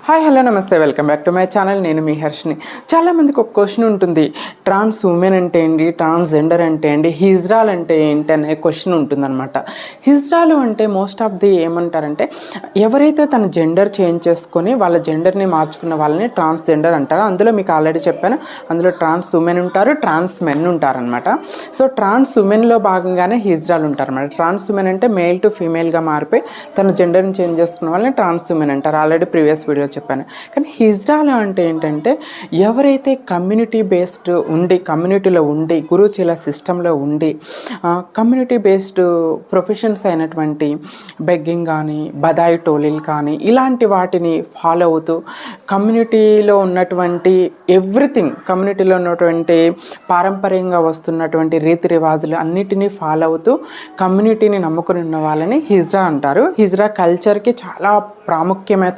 Hi hello నమస్తే welcome back to my channel. నేను మీ హర్షిని. చాలామందికి ఒక క్వశ్చన్ ఉంటుంది, ట్రాన్స్ ఉమెన్ అంటే ఏంటి, ట్రాన్స్జెండర్ అంటే ఏంటి, హిజ్రాల్ అంటే ఏంటి అనే క్వశ్చన్ ఉంటుందన్నమాట. హిజ్రాలు అంటే మోస్ట్ ఆఫ్ ది ఏమంటారంటే ఎవరైతే తన జెండర్ చేంజ్ చేసుకొని వాళ్ళ జెండర్ని మార్చుకున్న వాళ్ళని ట్రాన్స్జెండర్ అంటారు. అందులో మీకు ఆల్రెడీ చెప్పాను, అందులో ట్రాన్స్ ఉమెన్ ఉంటారు, ట్రాన్స్ మెన్ ఉంటారనమాట. సో ట్రాన్స్ ఉమెన్లో భాగంగానే హిజ్రాలు ఉంటారన్నమాట. ట్రాన్స్ ఉమెన్ అంటే మేల్ టు ఫీమేల్గా మారిపోయి తన జెండర్ని చేంజ్ చేసుకున్న వాళ్ళని ట్రాన్స్ ఉమెన్ అంటారు. ఆల్రెడీ ప్రీవియస్ వీడియో చెప్పాను. కానీ హిజ్రాలు అంటే ఏంటంటే ఎవరైతే కమ్యూనిటీ బేస్డ్ ఉండి, కమ్యూనిటీలో ఉండి, గురుచీల సిస్టంలో ఉండి కమ్యూనిటీ బేస్డ్ ప్రొఫెషన్స్ అయినటువంటి బెగ్గింగ్ కానీ, బదాయి టోలీలు కానీ ఇలాంటి వాటిని ఫాలో అవుతూ కమ్యూనిటీలో ఉన్నటువంటి ఎవ్రీథింగ్, కమ్యూనిటీలో ఉన్నటువంటి పారంపర్యంగా వస్తున్నటువంటి రీతి రివాజులు అన్నిటినీ ఫాలో అవుతూ కమ్యూనిటీని నమ్ముకుని ఉన్న వాళ్ళని హిజ్రా అంటారు. హిజ్రా కల్చర్కి చాలా ప్రాముఖ్యమైన